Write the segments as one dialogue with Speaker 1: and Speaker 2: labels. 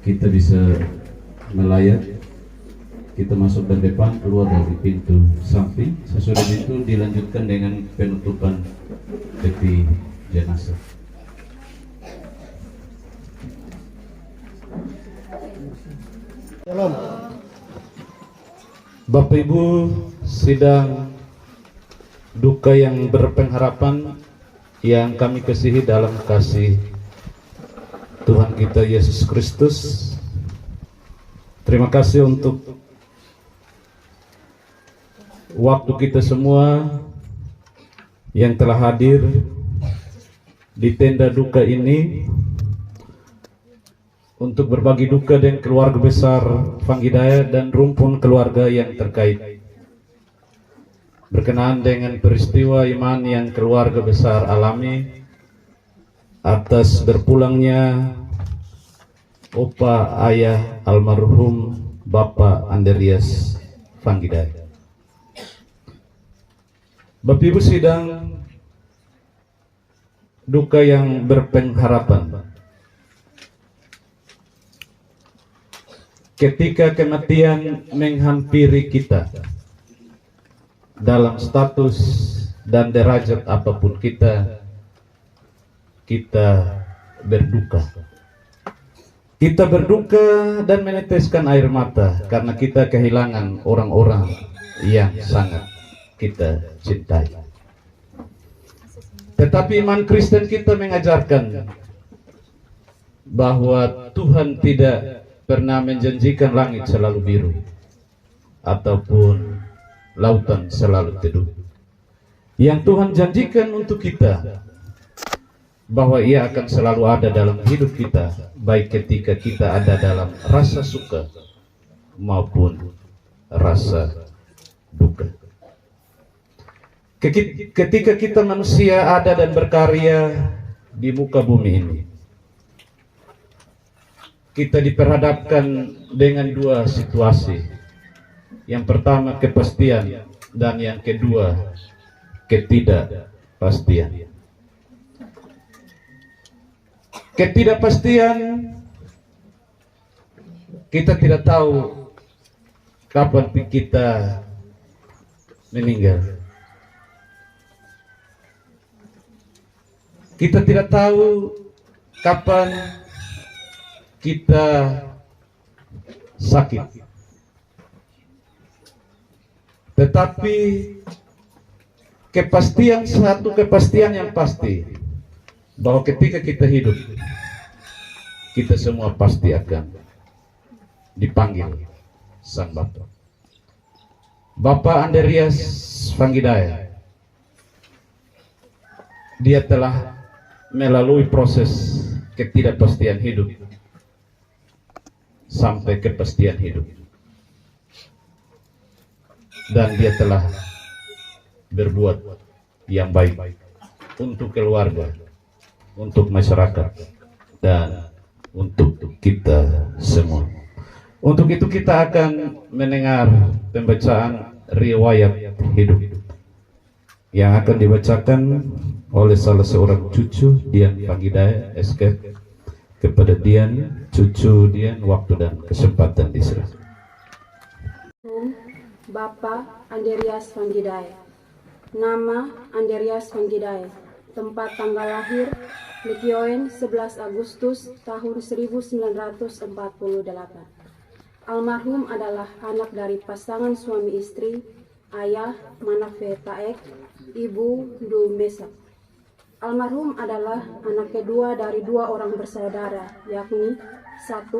Speaker 1: kita bisa melayat, kita masuk dari depan, keluar dari pintu samping. Sesudah itu dilanjutkan dengan penutupan peti jenazah.
Speaker 2: Shalom.
Speaker 1: Bapak Ibu, sidang duka yang berpengharapan yang kami kasihi dalam kasih Tuhan kita Yesus Kristus. Terima kasih untuk waktu kita semua yang telah hadir di tenda duka ini untuk berbagi duka dengan keluarga besar Vanggidaya dan rumpun keluarga yang terkait berkenaan dengan peristiwa iman yang keluarga besar alami atas berpulangnya Opa ayah almarhum Bapak Andreas Vanggidaya. Bapak Ibu sidang duka yang berpengharapan, ketika kematian menghampiri kita dalam status dan derajat apapun kita berduka. Kita berduka dan meneteskan air mata karena kita kehilangan orang-orang yang sangat kita cintai. Tetapi iman Kristen kita mengajarkan bahwa Tuhan tidak pernah menjanjikan langit selalu biru ataupun lautan selalu teduh. Yang Tuhan janjikan untuk kita bahwa Ia akan selalu ada dalam hidup kita, baik ketika kita ada dalam rasa suka maupun rasa duka. Ketika kita manusia ada dan berkarya di muka bumi ini, kita diperhadapkan dengan dua situasi. Yang pertama kepastian dan yang kedua ketidakpastian. Ketidakpastian, kita tidak tahu kapan kita meninggal. Kita tidak tahu kapan kita sakit. Tetapi satu kepastian yang pasti, bahwa ketika kita hidup, kita semua pasti akan dipanggil Sang Bapa. Bapak Andreas Vanggidaya, dia telah melalui proses ketidakpastian hidup sampai kepastian hidup, dan dia telah berbuat yang baik untuk keluarga, untuk masyarakat, dan untuk kita semua. Untuk itu kita akan mendengar pembacaan riwayat hidup yang akan dibacakan oleh salah seorang cucu Dian Vanggidaya SK. Kepada Dian, cucu Dian, waktu dan kesempatan diserahkan.
Speaker 3: Bapak Andreas Vanggidaya. Nama Andreas Vanggidaya. Tempat tanggal lahir Lekioen 11 Agustus tahun 1948. Almarhum adalah anak dari pasangan suami istri, ayah Manafe Taek, ibu Du Mesak. Almarhum adalah anak kedua dari dua orang bersaudara, yakni 1.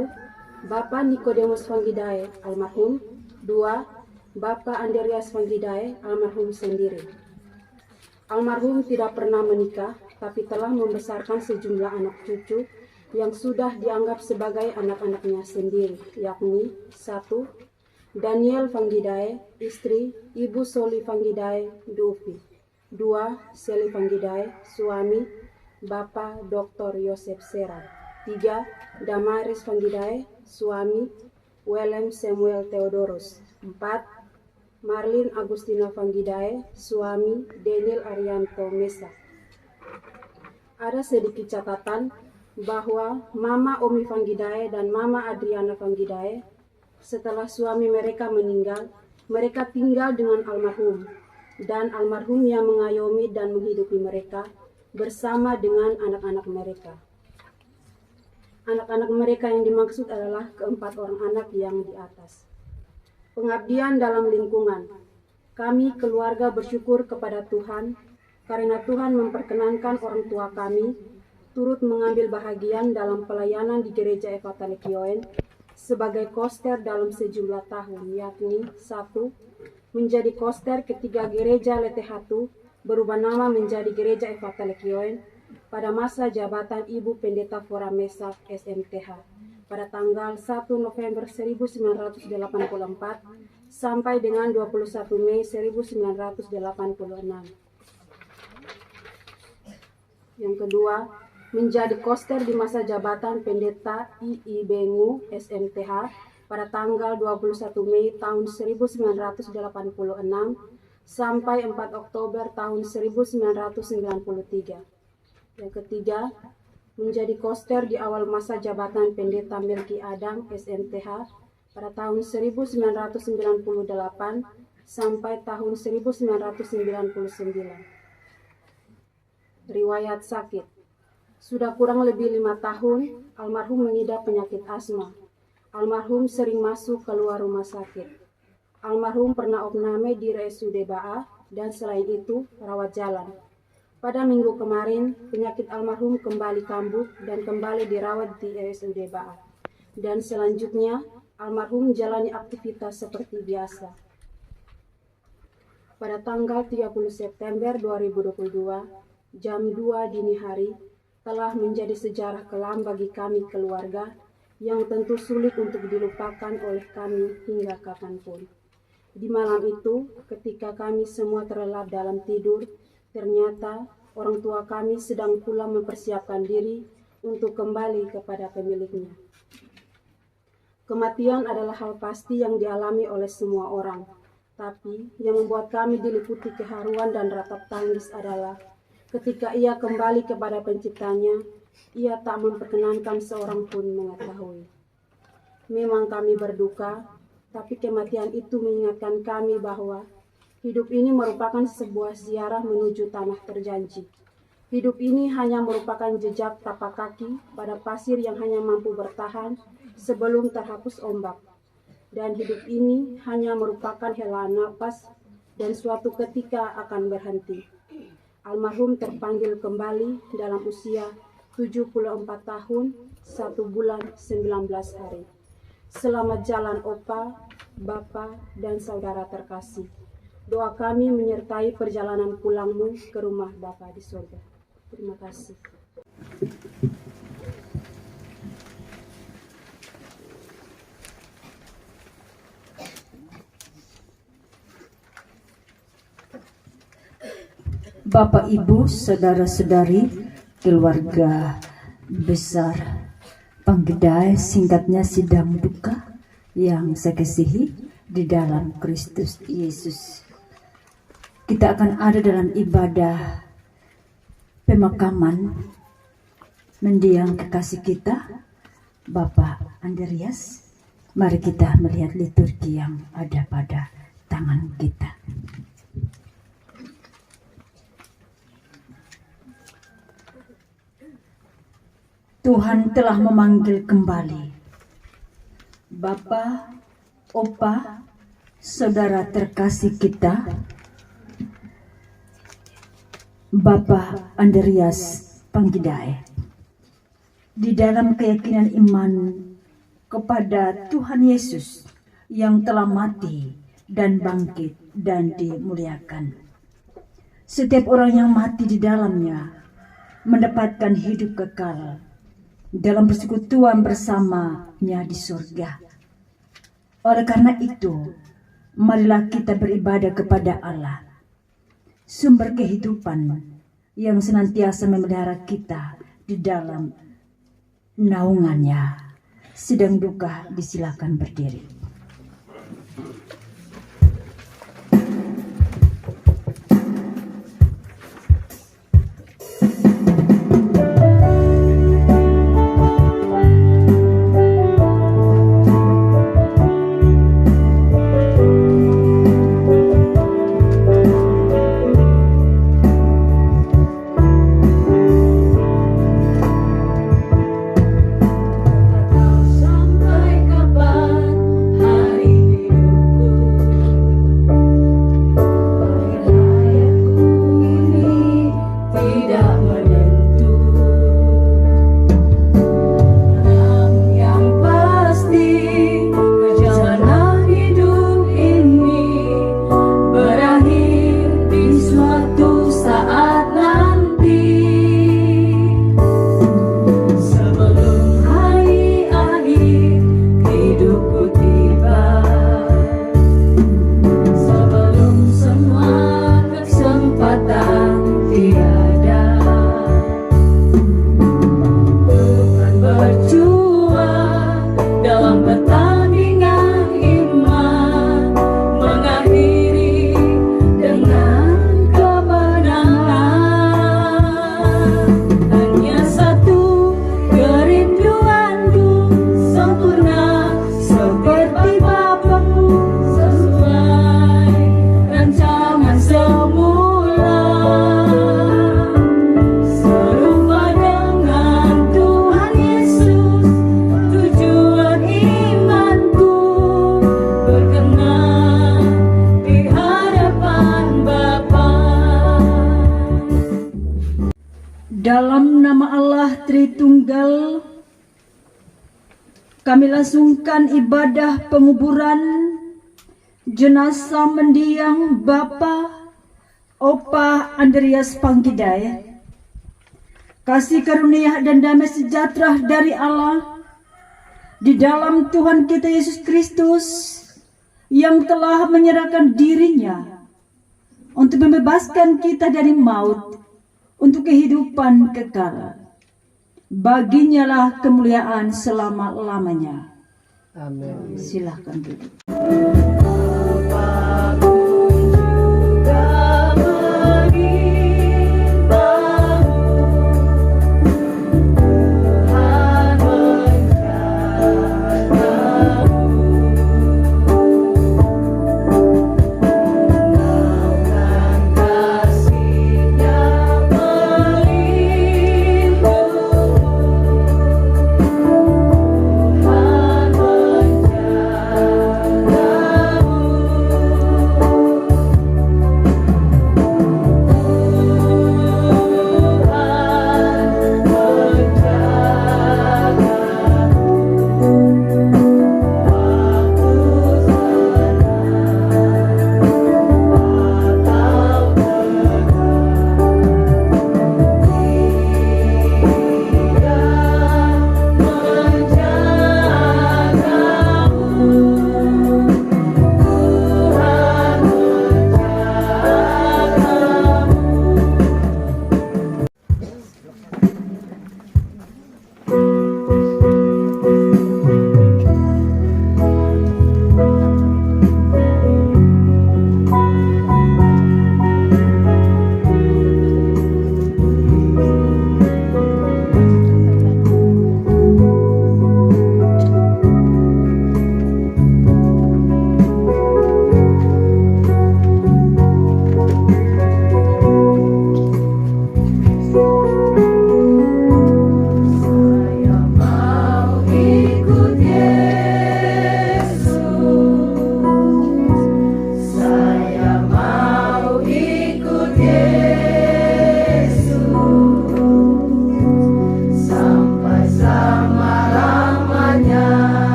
Speaker 3: Bapak Nikodemus Vanggidaya almarhum, 2. Bapak Andreas Vanggidaya almarhum sendiri. Almarhum tidak pernah menikah, tapi telah membesarkan sejumlah anak cucu yang sudah dianggap sebagai anak-anaknya sendiri, yakni 1. Daniel Vanggidaya, istri Ibu Soli Vanggidaya Dufi. 2. Seli Vanggidaya, suami Bapak Dr. Yosef Serat. 3. Damaris Vanggidaya, suami Willem Samuel Theodorus. 4. Marlin Agustina Vanggidaya, suami Daniel Arianto Mesa. Ada sedikit catatan bahwa Mama Omi Fanggidae dan Mama Adriana Fanggidae setelah suami mereka meninggal, mereka tinggal dengan almarhum, dan almarhum yang mengayomi dan menghidupi mereka bersama dengan anak-anak mereka. Anak-anak mereka yang dimaksud adalah keempat orang anak yang di atas. Pengabdian dalam lingkungan. Kami keluarga bersyukur kepada Tuhan karena Tuhan memperkenankan orang tua kami turut mengambil bahagian dalam pelayanan di Gereja Efata Lekioen sebagai koster dalam sejumlah tahun, yakni 1. Menjadi koster ketika Gereja Letehatu berubah nama menjadi Gereja Efata Lekioen pada masa jabatan Ibu Pendeta Fora Mesak SMTH pada tanggal 1 November 1984 sampai dengan 21 Mei 1986. Yang kedua, menjadi koster di masa jabatan Pendeta II Bengu SMTH pada tanggal 21 Mei tahun 1986 sampai 4 Oktober tahun 1993. Yang ketiga, menjadi koster di awal masa jabatan Pendeta Melki Adang SMTH pada tahun 1998 sampai tahun 1999. Riwayat sakit. Sudah kurang lebih 5 tahun, almarhum mengidap penyakit asma. Almarhum sering masuk keluar rumah sakit. Almarhum pernah opname di RSUD Baa dan selain itu rawat jalan. Pada minggu kemarin, penyakit almarhum kembali kambuh dan kembali dirawat di RSUD Baa. Dan selanjutnya, almarhum menjalani aktivitas seperti biasa. Pada tanggal 30 September 2022, jam 2 dini hari, telah menjadi sejarah kelam bagi kami keluarga yang tentu sulit untuk dilupakan oleh kami hingga kapanpun. Di malam itu, ketika kami semua terlelap dalam tidur, ternyata orang tua kami sedang pula mempersiapkan diri untuk kembali kepada pemiliknya. Kematian adalah hal pasti yang dialami oleh semua orang, tapi yang membuat kami diliputi keharuan dan ratap tangis adalah ketika ia kembali kepada penciptanya, ia tak memperkenankan seorang pun mengetahui. Memang kami berduka, tapi kematian itu mengingatkan kami bahwa hidup ini merupakan sebuah ziarah menuju tanah terjanji. Hidup ini hanya merupakan jejak tapak kaki pada pasir yang hanya mampu bertahan sebelum terhapus ombak. Dan hidup ini hanya merupakan helaan napas dan suatu ketika akan berhenti. Almarhum terpanggil kembali dalam usia 74 tahun, 1 bulan 19 hari. Selamat jalan Opa, Bapak, dan saudara terkasih. Doa kami menyertai perjalanan pulangmu ke rumah Bapa di surga. Terima kasih.
Speaker 2: Bapak, Ibu, saudara-saudari, keluarga besar Fanggidae, singkatnya sidang duka yang saya kasihi di dalam Kristus Yesus. Kita akan ada dalam ibadah pemakaman mendiang kekasih kita, Bapak Andreas. Mari kita melihat liturgi yang ada pada tangan kita. Tuhan telah memanggil kembali Bapak, Opa, saudara terkasih kita, Bapak Andreas Fanggidae, di dalam keyakinan iman kepada Tuhan Yesus yang telah mati dan bangkit dan dimuliakan. Setiap orang yang mati di dalamnya mendapatkan hidup kekal dalam persekutuan bersamanya di surga. Oleh karena itu, marilah kita beribadah kepada Allah, sumber kehidupan yang senantiasa memelihara kita di dalam naungannya. Sidang duka disilakan berdiri. kami langsungkan ibadah penguburan jenazah mendiang Bapak Opa Andreas Panggidai. Kasih karunia dan damai sejahtera dari Allah di dalam Tuhan kita Yesus Kristus yang telah menyerahkan dirinya untuk membebaskan kita dari maut untuk kehidupan kekal. Baginya lah kemuliaan selama-lamanya.
Speaker 4: Amin.
Speaker 2: Silahkan duduk.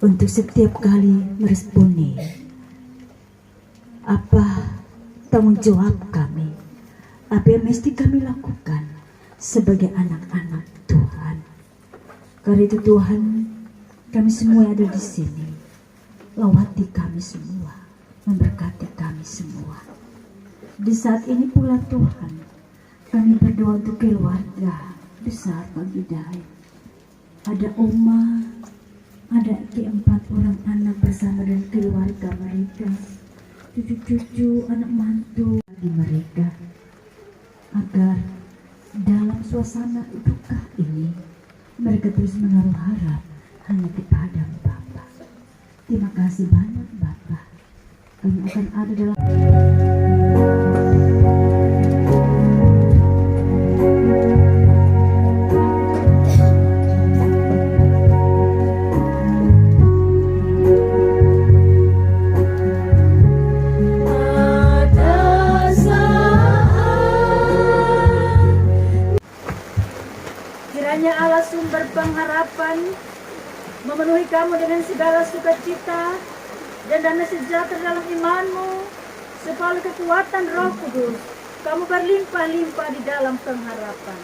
Speaker 2: Untuk setiap kali meresponi apa tanggung jawab kami, apa yang mesti kami lakukan sebagai anak-anak Tuhan. Karena itu Tuhan, kami semua ada di sini, lawati kami semua, memberkati kami semua. Di saat ini pula Tuhan, kami berdoa untuk keluarga besar Panggidai. Ada Oma, ada keempat orang anak bersama dengan keluarga mereka, cucu-cucu, anak mantu bagi mereka, agar dalam suasana duka ini mereka terus menaruh harap hanya kepada Bapa. Terima kasih banyak Bapa. Kami akan ada dalam Tuhan memenuhi kamu dengan segala sukacita dan damai sejahtera dalam imanmu, supaya kekuatan Roh Kudus kamu berlimpah-limpah di dalam pengharapan.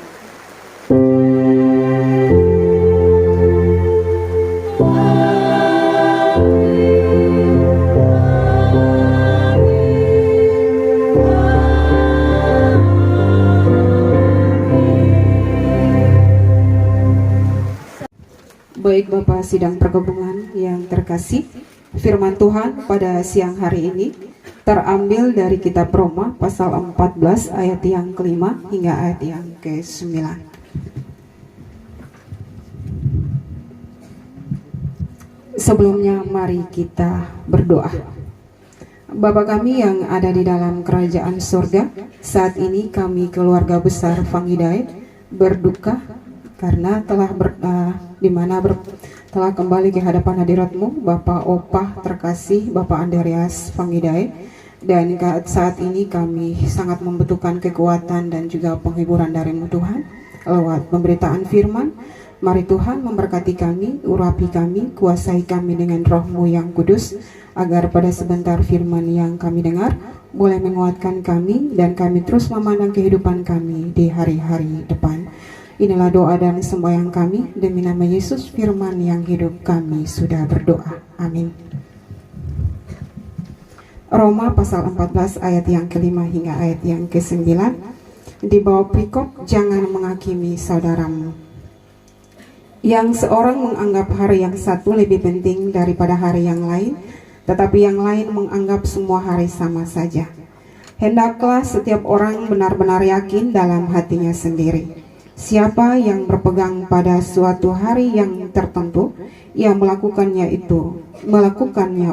Speaker 4: Baik Bapak Sidang Pergabungan yang terkasih, firman Tuhan pada siang hari ini terambil dari kitab Roma pasal 14 ayat yang kelima hingga ayat yang ke-9. Sebelumnya mari kita berdoa. Bapa kami yang ada di dalam kerajaan surga, saat ini kami keluarga besar Fangidai berduka karena telah kembali ke hadapan hadirat-Mu Bapak Opah terkasih Bapak Andreas Fangidai, dan saat ini kami sangat membutuhkan kekuatan dan juga penghiburan dari-Mu Tuhan lewat pemberitaan firman. Mari Tuhan memberkati kami, urapi kami, kuasai kami dengan Roh-Mu yang kudus, agar pada sebentar firman yang kami dengar boleh menguatkan kami dan kami terus memandang kehidupan kami di hari-hari depan. Inilah doa dan sembahyang kami, demi nama Yesus firman yang hidup kami sudah berdoa. Amin. Roma pasal 14 ayat yang kelima hingga ayat yang ke-9. Di bawah perikop, jangan menghakimi saudaramu. Yang seorang menganggap hari yang satu lebih penting daripada hari yang lain, tetapi yang lain menganggap semua hari sama saja. Hendaklah setiap orang benar-benar yakin dalam hatinya sendiri. Siapa yang berpegang pada suatu hari yang tertentu, ia melakukannya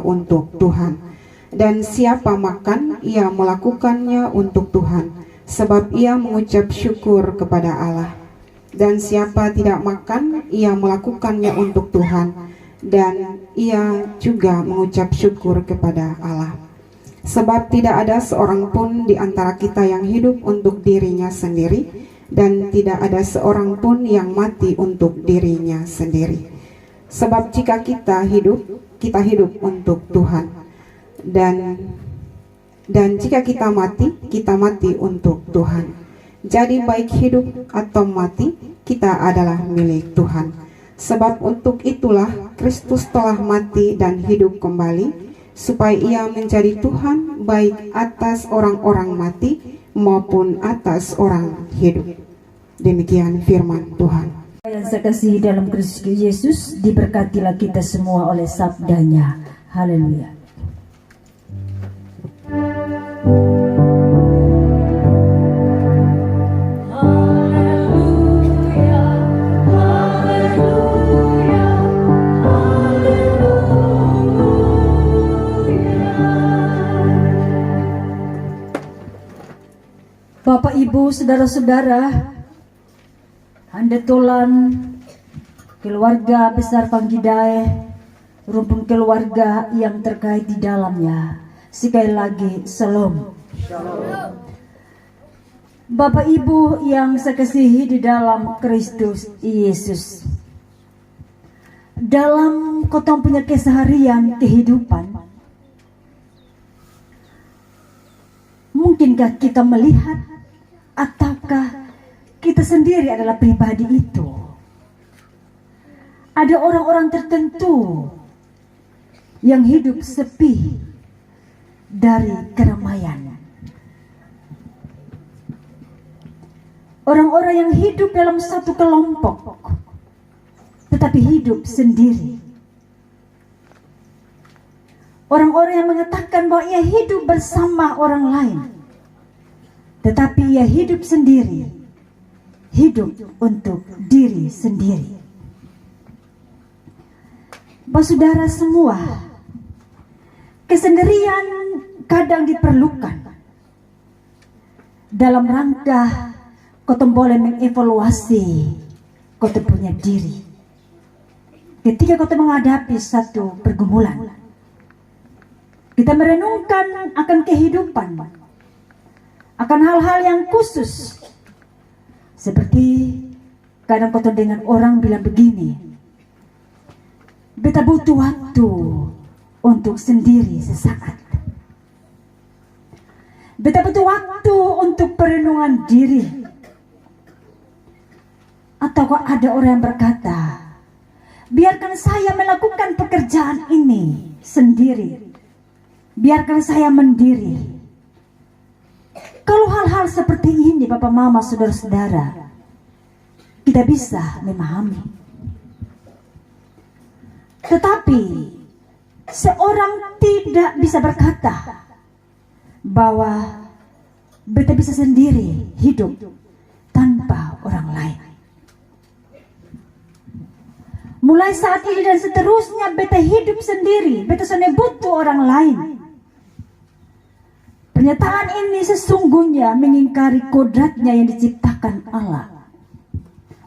Speaker 4: untuk Tuhan. Dan siapa makan, ia melakukannya untuk Tuhan, sebab ia mengucap syukur kepada Allah. Dan siapa tidak makan, ia melakukannya untuk Tuhan, dan ia juga mengucap syukur kepada Allah. Sebab tidak ada seorang pun di antara kita yang hidup untuk dirinya sendiri, dan tidak ada seorang pun yang mati untuk dirinya sendiri. Sebab jika kita hidup untuk Tuhan, dan jika kita mati untuk Tuhan. Jadi baik hidup atau mati, kita adalah milik Tuhan. Sebab untuk itulah Kristus telah mati dan hidup kembali, supaya ia menjadi Tuhan baik atas orang-orang mati maupun atas orang hidup. Demikian firman Tuhan.
Speaker 2: Yang saya kasihi dalam Kristus Yesus, diberkatilah kita semua oleh sabdanya. Haleluya. Bapak, Ibu, saudara-saudara, handetolan keluarga besar Fangidai, rumpun keluarga yang terkait di dalamnya. Sekali lagi, Shalom. Bapak Ibu yang saya kasihi di dalam Kristus Yesus, dalam kotong punya keseharian kehidupan, mungkinkah kita melihat ataukah kita sendiri adalah pribadi itu? Ada orang-orang tertentu yang hidup sepi dari keramaian. Orang-orang yang hidup dalam satu kelompok, tetapi hidup sendiri. Orang-orang yang mengatakan bahwa ia hidup bersama orang lain, tetapi ia hidup sendiri, hidup untuk diri sendiri. Bapak saudara semua, kesendirian kadang diperlukan dalam rangka kau boleh mengevaluasi kau punya diri. Ketika kau menghadapi satu pergumulan, kita merenungkan akan kehidupan, akan hal-hal yang khusus. Seperti kadang kau dengan orang bilang begini, beta butuh waktu untuk sendiri sesaat. Beta butuh waktu untuk perenungan diri. Ataukah ada orang yang berkata, biarkan saya melakukan pekerjaan ini sendiri. Biarkan saya mendiri. Kalau hal-hal seperti ini, Bapak, Mama, Saudara-saudara, kita bisa memahami. Tetapi seorang tidak bisa berkata bahwa beta bisa sendiri hidup tanpa orang lain. Mulai saat ini dan seterusnya beta hidup sendiri, beta sudah butuh orang lain. Pernyataan ini sesungguhnya mengingkari kodratnya yang diciptakan Allah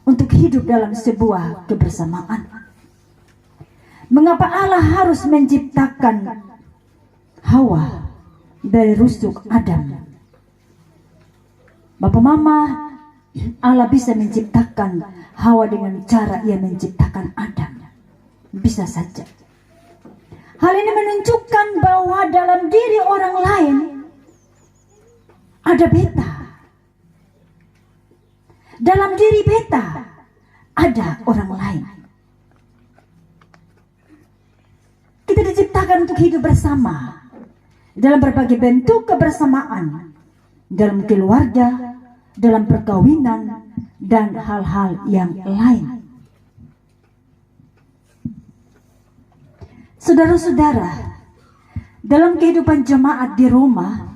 Speaker 2: untuk hidup dalam sebuah kebersamaan. Mengapa Allah harus menciptakan Hawa dari rusuk Adam? Bapak Mama, Allah bisa menciptakan Hawa dengan cara Ia menciptakan Adam. Bisa saja. Hal ini menunjukkan bahwa dalam diri orang lain ada beta. Dalam diri beta ada orang lain. Kita diciptakan untuk hidup bersama dalam berbagai bentuk kebersamaan, dalam keluarga, dalam perkawinan, dan hal-hal yang lain. Saudara-saudara, dalam kehidupan jemaat di Roma,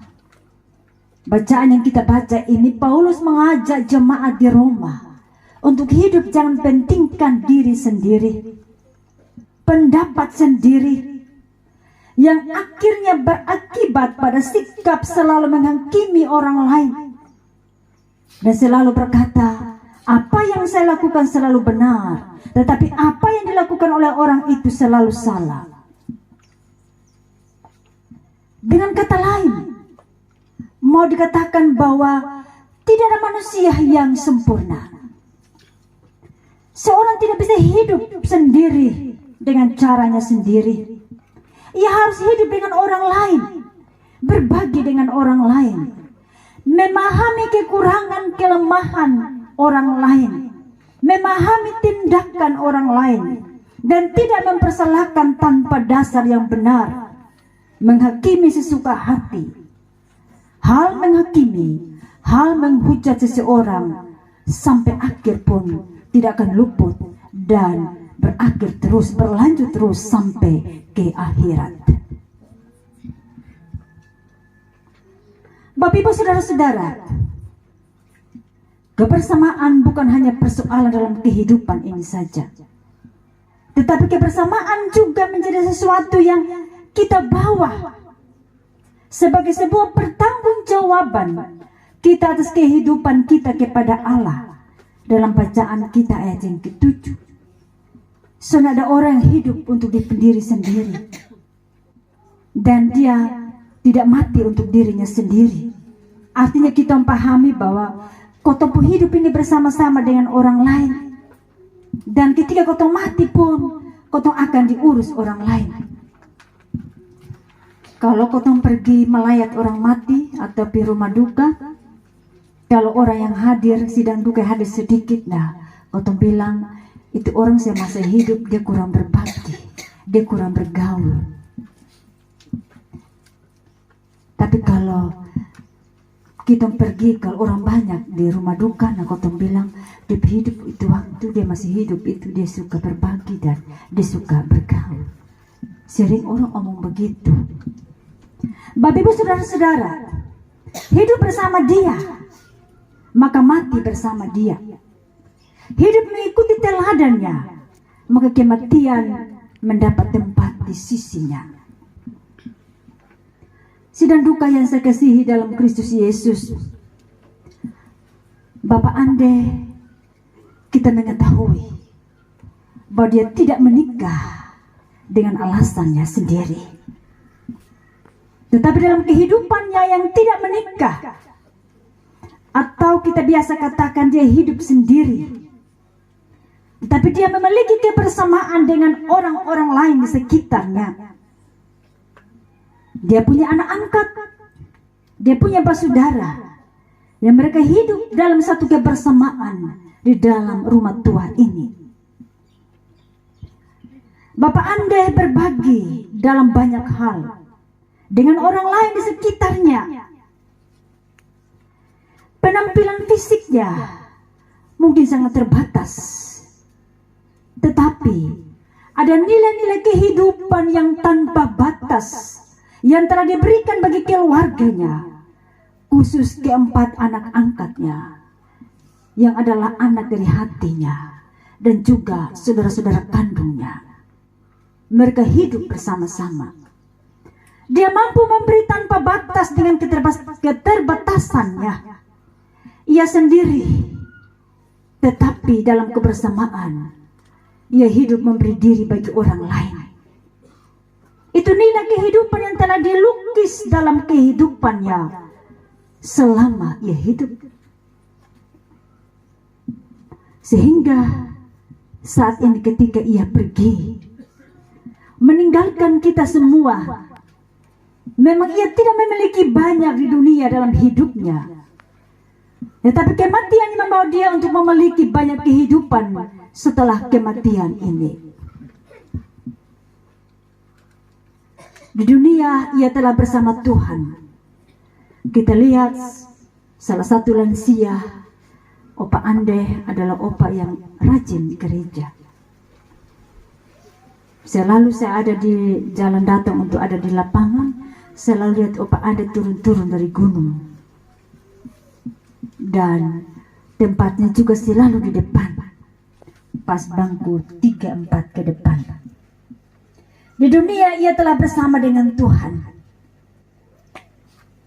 Speaker 2: bacaan yang kita baca ini, Paulus mengajak jemaat di Roma untuk hidup jangan pentingkan diri sendiri, pendapat sendiri, yang akhirnya berakibat pada sikap selalu menghakimi orang lain dan selalu berkata, apa yang saya lakukan selalu benar, tetapi apa yang dilakukan oleh orang itu selalu salah. Dengan kata lain, mau dikatakan bahwa tidak ada manusia yang sempurna. Seorang tidak bisa hidup sendiri dengan caranya sendiri. Ia harus hidup dengan orang lain, berbagi dengan orang lain, memahami kekurangan kelemahan orang lain, memahami tindakan orang lain, dan tidak mempersalahkan tanpa dasar yang benar, menghakimi sesuka hati. Hal menghakimi, hal menghujat seseorang sampai akhir pun tidak akan luput dan berakhir terus, berlanjut terus sampai ke akhirat. Bapak Ibu Saudara-saudara, kebersamaan bukan hanya persoalan dalam kehidupan ini saja, tetapi kebersamaan juga menjadi sesuatu yang kita bawa sebagai sebuah pertanggungjawaban kita atas kehidupan kita kepada Allah. Dalam bacaan kita ayat yang ke-7, soalnya ada orang yang hidup untuk diri sendiri dan dia tidak mati untuk dirinya sendiri. Artinya kita memahami bahwa kau hidup ini bersama-sama dengan orang lain, dan ketika kau mati pun kau akan diurus orang lain. Kalau kau pergi melayat orang mati atau di rumah duka, kalau orang yang hadir sidang duka hadir sedikit, nah kau bilang itu orang semasa hidup dia kurang berbakti, dia kurang bergaul. Tapi kalau kita pergi kalau orang banyak di rumah duka, nah kau bilang dia hidup itu waktu dia masih hidup itu dia suka berbagi dan dia suka bergaul. Sering orang omong begitu. Bapak Ibu Saudara-saudara, hidup bersama dia, maka mati bersama dia. Hidup mengikuti teladannya, maka kematian mendapat tempat di sisinya. Sidang duka yang saya kasihi dalam Kristus Yesus, Bapak andai kita mengetahui bahwa dia tidak menikah dengan alasannya sendiri, tetapi dalam kehidupannya yang tidak menikah, atau kita biasa katakan dia hidup sendiri, tetapi dia memiliki kebersamaan dengan orang-orang lain di sekitarnya. Dia punya anak angkat, dia punya saudara, yang mereka hidup dalam satu kebersamaan di dalam rumah tua ini. Bapak Ande berbagi dalam banyak hal dengan orang lain di sekitarnya. Penampilan fisiknya mungkin sangat terbatas, tetapi ada nilai-nilai kehidupan yang tanpa batas yang telah diberikan bagi keluarganya, khusus keempat anak angkatnya yang adalah anak dari hatinya dan juga saudara-saudara kandungnya. Mereka hidup bersama-sama. Dia mampu memberi tanpa batas dengan keterbatasannya. Ia sendiri, tetapi dalam kebersamaan, ia hidup memberi diri bagi orang lain. Itu nilai kehidupan yang telah dilukis dalam kehidupannya selama ia hidup. Sehingga saat ini ketika ia pergi, meninggalkan kita semua, memang ia tidak memiliki banyak di dunia dalam hidupnya. Tetapi kematian membawa dia untuk memiliki banyak kehidupan setelah kematian ini. Di dunia ia telah bersama Tuhan. Kita lihat salah satu lansia, Opa Ande adalah opa yang rajin gereja. Selalu saya ada di jalan datang untuk ada di lapangan, selalu lihat Opa Ande turun-turun dari gunung. Dan tempatnya juga selalu di depan, pas bangku 3-4 ke depan. Di dunia ia telah bersama dengan Tuhan.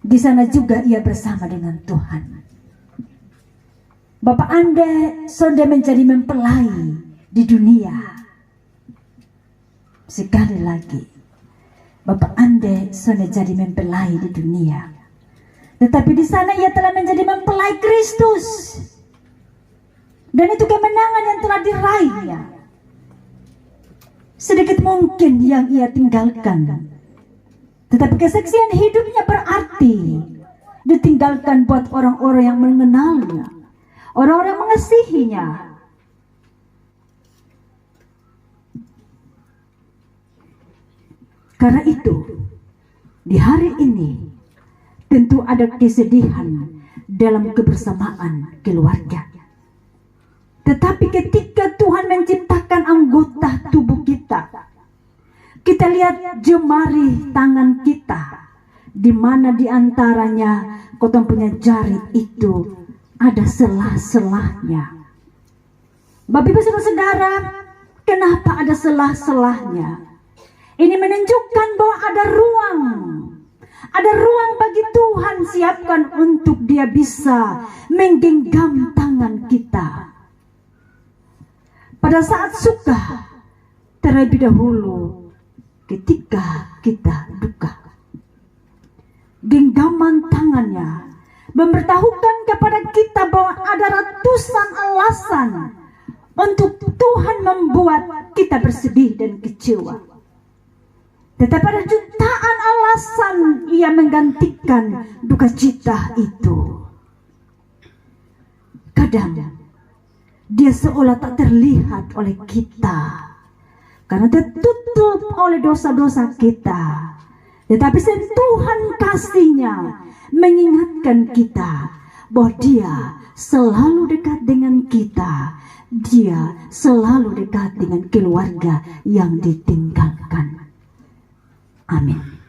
Speaker 2: Di sana juga ia bersama dengan Tuhan. Bapak Ande sudah menjadi mempelai di dunia. Sekali lagi, Bapak Ande sudah jadi mempelai di dunia. Tetapi di sana ia telah menjadi mempelai Kristus. Dan itu kemenangan yang telah diraihnya. Sedikit mungkin yang ia tinggalkan, tetapi kesaksian hidupnya berarti ditinggalkan buat orang-orang yang mengenalnya, orang-orang mengasihinya. Karena itu, di hari ini tentu ada kesedihan dalam kebersamaan keluarga. Tetapi ketika Tuhan menciptakan anggota tubuh kita, kita lihat jemari tangan kita, di mana di antaranya kotong punya jari itu ada selah-selahnya. Bapak Ibu Saudara, kenapa ada selah-selahnya? Ini menunjukkan bahwa ada ruang bagi Tuhan siapkan untuk dia bisa menggenggam tangan kita. Pada saat suka, terlebih dahulu ketika kita duka. Genggaman tangannya memberitahukan kepada kita bahwa ada ratusan alasan untuk Tuhan membuat kita bersedih dan kecewa. Tetapi ada jutaan alasan ia menggantikan duka cita itu. Kadang dia seolah tak terlihat oleh kita karena tertutup oleh dosa-dosa kita. Tetapi sentuhan kasihnya mengingatkan kita bahwa dia selalu dekat dengan kita. Dia selalu dekat dengan keluarga yang ditinggalkan. Amin.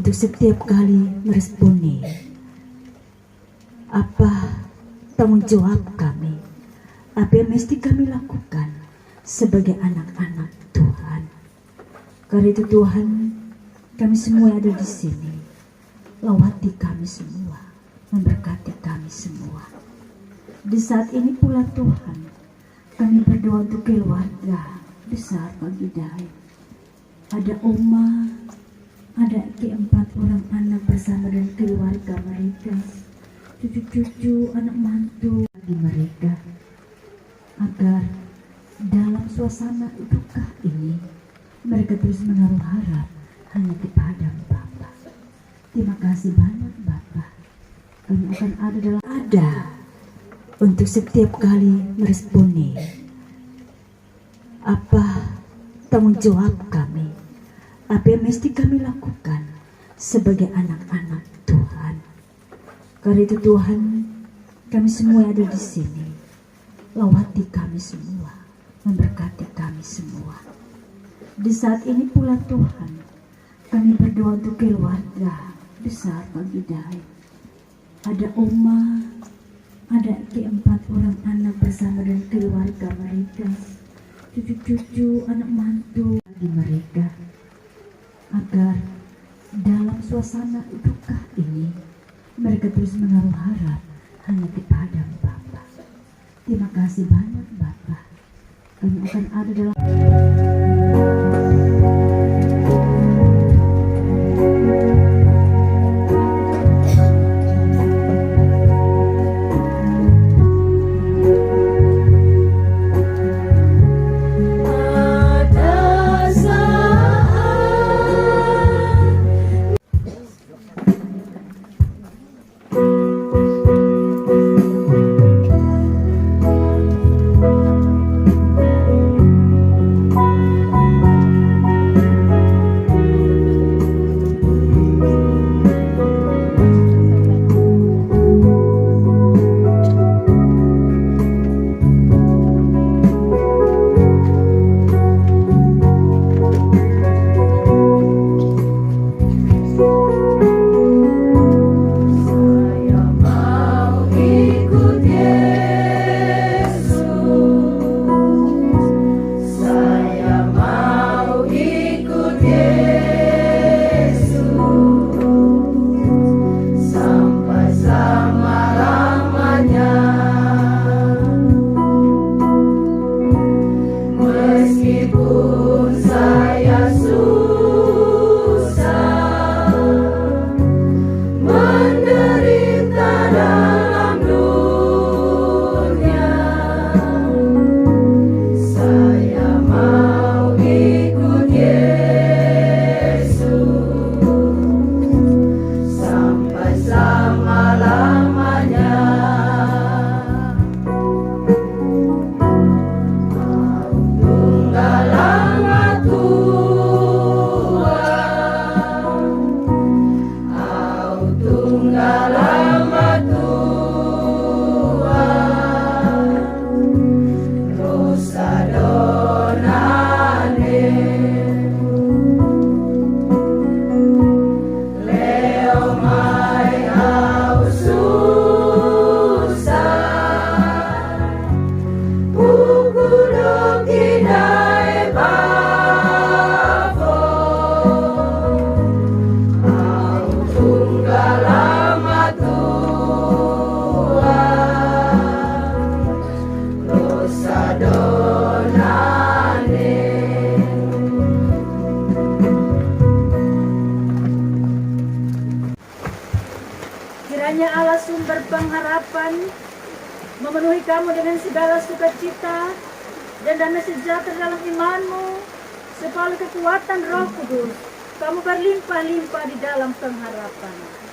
Speaker 2: untuk setiap kali meresponi apa tanggung jawab kami, apa yang mesti kami lakukan sebagai anak-anak Tuhan. Karena itu Tuhan, kami semua yang ada di sini, lawati kami semua, memberkati kami semua. Di saat ini pula Tuhan, kami berdoa untuk keluarga besar Pagidai. Ada Oma, ada keempat orang anak bersama dengan keluarga mereka, cucu-cucu, anak mantu bagi mereka, agar dalam suasana duka ini mereka terus menaruh harap hanya kepada Bapa. Terima kasih banyak Bapa. Kami akan ada untuk setiap kali meresponi apa tanggung jawab kami, apa yang mesti kami lakukan sebagai anak-anak Tuhan. Karena itu Tuhan, kami semua yang ada di sini, lawati kami semua, memberkati kami semua. Di saat ini pula Tuhan, kami berdoa untuk keluarga besar Pagidai. Ada Oma, ada keempat orang anak bersama dengan keluarga mereka, cucu-cucu, anak mantu bagi mereka, agar dalam suasana duka ini mereka terus menaruh harap hanya kepada Bapa. Terima kasih banyak Bapa. Kami akan ada dalam
Speaker 5: Kiranya Allah sumber pengharapan memenuhi kamu dengan segala sukacita dan damai sejahtera dalam imanmu, supaya kekuatan Roh Kudus kamu berlimpah-limpah di dalam pengharapan.